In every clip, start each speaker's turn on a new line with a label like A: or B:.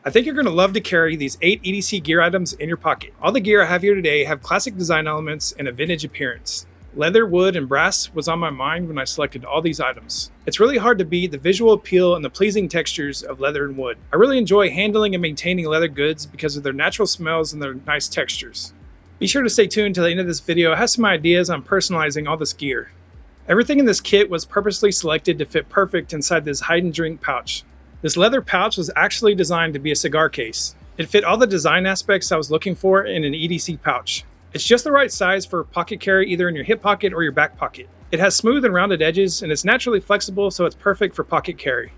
A: I think you're going to love to carry these 8 EDC gear items in your pocket. All the gear I have here today have classic design elements and a vintage appearance. Leather, wood, and brass was on my mind when I selected all these items. It's really hard to beat the visual appeal and the pleasing textures of leather and wood. I really enjoy handling and maintaining leather goods because of their natural smells and their nice textures. Be sure to stay tuned to the end of this video. I have some ideas on personalizing all this gear. Everything in this kit was purposely selected to fit perfect inside this hide and drink pouch. This leather pouch was actually designed to be a cigar case. It fit all the design aspects I was looking for in an EDC pouch. It's just the right size for pocket carry either in your hip pocket or your back pocket. It has smooth and rounded edges and it's naturally flexible, so it's perfect for pocket carry.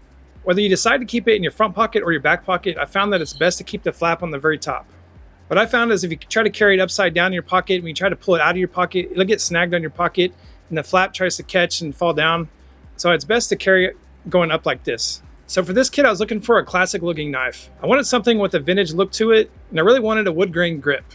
A: Whether you decide to keep it in your front pocket or your back pocket, I found that it's best to keep the flap on the very top. What I found is if you try to carry it upside down in your pocket, when you try to pull it out of your pocket, it'll get snagged on your pocket and the flap tries to catch and fall down. So it's best to carry it going up like this. So for this kit, I was looking for a classic looking knife. I wanted something with a vintage look to it, and I really wanted a wood grain grip.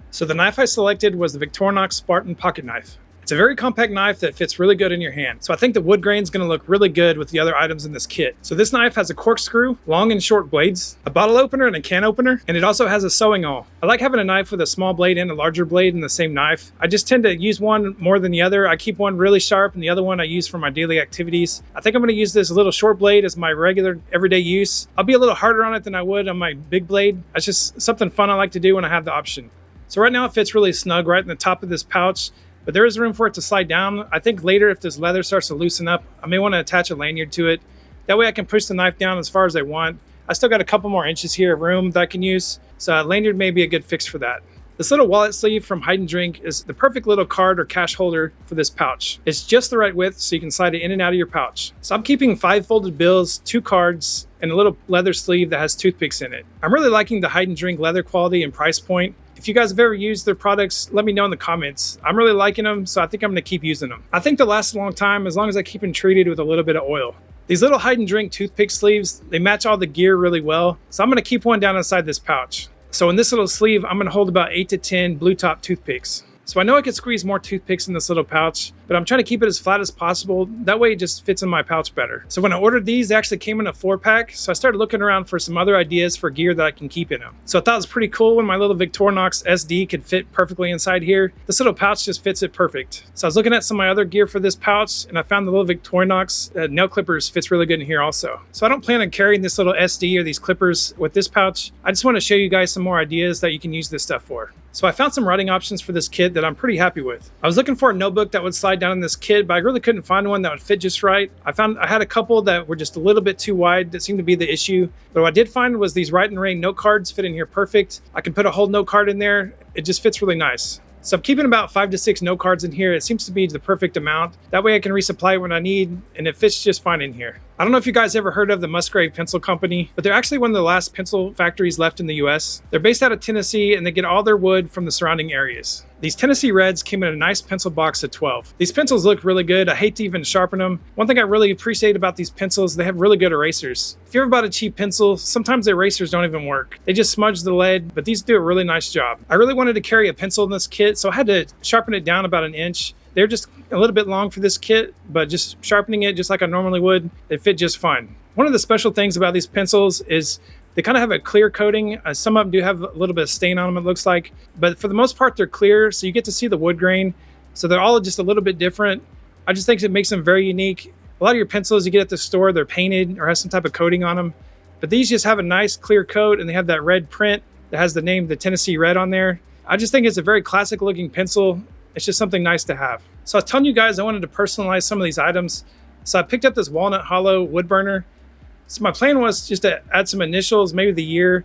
A: So the knife I selected was the Victorinox Spartan pocket knife. It's a very compact knife that fits really good in your hand. So I think the wood grain is going to look really good with the other items in this kit. So this knife has a corkscrew, long and short blades, a bottle opener and a can opener, and it also has a sewing awl. I like having a knife with a small blade and a larger blade in the same knife. I just tend to use one more than the other. I keep one really sharp and the other one I use for my daily activities. I think I'm going to use this little short blade as my regular everyday use. I'll be a little harder on it than I would on my big blade. It's just something fun I like to do when I have the option. So right now it fits really snug right in the top of this pouch, but there is room for it to slide down. I think later if this leather starts to loosen up, I may want to attach a lanyard to it. That way I can push the knife down as far as I want. I still got a couple more inches here of room that I can use, so a lanyard may be a good fix for that. This little wallet sleeve from Hide and Drink is the perfect little card or cash holder for this pouch. It's just the right width so you can slide it in and out of your pouch. So I'm keeping 5 folded bills, 2 cards, and a little leather sleeve that has toothpicks in it. I'm really liking the Hide and Drink leather quality and price point. If you guys have ever used their products, let me know in the comments. I'm really liking them, so I think I'm going to keep using them. I think they'll last a long time as long as I keep them treated with a little bit of oil. These little Hide and Drink toothpick sleeves, they match all the gear really well, so I'm going to keep one down inside this pouch. So in this little sleeve, I'm going to hold about 8 to 10 blue top toothpicks. So I know I could squeeze more toothpicks in this little pouch, but I'm trying to keep it as flat as possible. That way it just fits in my pouch better. So when I ordered these, they actually came in a 4-pack. So I started looking around for some other ideas for gear that I can keep in them. So I thought it was pretty cool when my little Victorinox SD could fit perfectly inside here. This little pouch just fits it perfect. So I was looking at some of my other gear for this pouch, and I found the little Victorinox nail clippers fits really good in here also. So I don't plan on carrying this little SD or these clippers with this pouch. I just want to show you guys some more ideas that you can use this stuff for. So I found some writing options for this kit that I'm pretty happy with. I was looking for a notebook that would slide down in this kit, but I really couldn't find one that would fit just right. I had a couple that were just a little bit too wide. That seemed to be the issue. But what I did find was these Write and Rain note cards fit in here perfect. I can put a whole note card in there. It just fits really nice. So I'm keeping about 5 to 6 note cards in here. It seems to be the perfect amount. That way I can resupply it when I need, and it fits just fine in here. I don't know if you guys ever heard of the Musgrave Pencil Company, but they're actually one of the last pencil factories left in the US. They're based out of Tennessee, and they get all their wood from the surrounding areas. These Tennessee Reds came in a nice pencil box of 12. These pencils look really good. I hate to even sharpen them. One thing I really appreciate about these pencils, they have really good erasers. If you ever bought a cheap pencil, sometimes the erasers don't even work. They just smudge the lead, but these do a really nice job. I really wanted to carry a pencil in this kit, so I had to sharpen it down about 1 inch. They're just a little bit long for this kit, but just sharpening it just like I normally would, they fit just fine. One of the special things about these pencils is they kind of have a clear coating. Some of them do have a little bit of stain on them, it looks like. But for the most part, they're clear, so you get to see the wood grain. So they're all just a little bit different. I just think it makes them very unique. A lot of your pencils you get at the store, they're painted or have some type of coating on them. But these just have a nice clear coat, and they have that red print that has the name, the Tennessee Red, on there. I just think it's a very classic looking pencil. It's just something nice to have. So I was telling you guys I wanted to personalize some of these items. So I picked up this walnut hollow wood burner. So my plan was just to add some initials, maybe the year.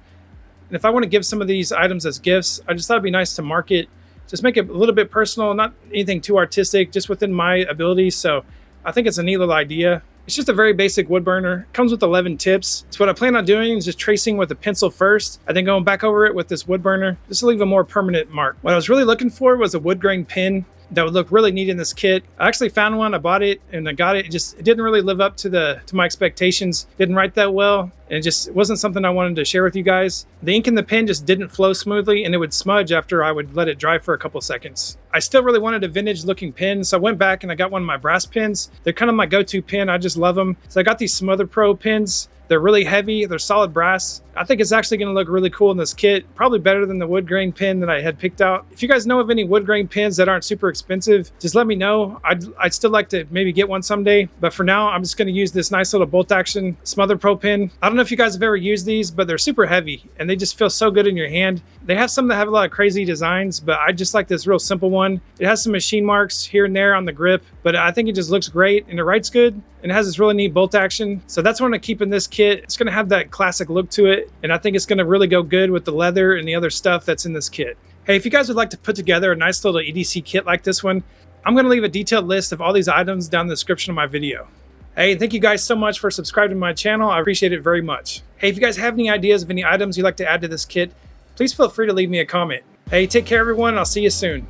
A: And if I want to give some of these items as gifts, I just thought it'd be nice to mark it. Just make it a little bit personal, not anything too artistic, just within my abilities. So I think it's a neat little idea. It's just a very basic wood burner. It comes with 11 tips. So what I plan on doing is just tracing with a pencil first, and then going back over it with this wood burner, just to leave a more permanent mark. What I was really looking for was a wood grain pin that would look really neat in this kit. I actually found one, I bought it, and I got it. It didn't really live up to my expectations. Didn't write that well, and it wasn't something I wanted to share with you guys. The ink in the pen just didn't flow smoothly, and it would smudge after I would let it dry for a couple seconds. I still really wanted a vintage looking pen, so I went back and I got one of my brass pens. They're kind of my go-to pen. I just love them. So I got these Smother Pro pens. They're really heavy, they're solid brass. I think it's actually gonna look really cool in this kit, probably better than the wood grain pin that I had picked out. If you guys know of any wood grain pins that aren't super expensive, just let me know. I'd still like to maybe get one someday, but for now, I'm just gonna use this nice little bolt action Smother Pro pin. I don't know if you guys have ever used these, but they're super heavy and they just feel so good in your hand. They have some that have a lot of crazy designs, but I just like this real simple one. It has some machine marks here and there on the grip, but I think it just looks great and it writes good. And it has this really neat bolt action. So that's what I'm gonna keep in this kit. It's gonna have that classic look to it. And I think it's gonna really go good with the leather and the other stuff that's in this kit. Hey, if you guys would like to put together a nice little EDC kit like this one, I'm gonna leave a detailed list of all these items down in the description of my video. Hey, thank you guys so much for subscribing to my channel. I appreciate it very much. Hey, if you guys have any ideas of any items you'd like to add to this kit, please feel free to leave me a comment. Hey, take care everyone, and I'll see you soon.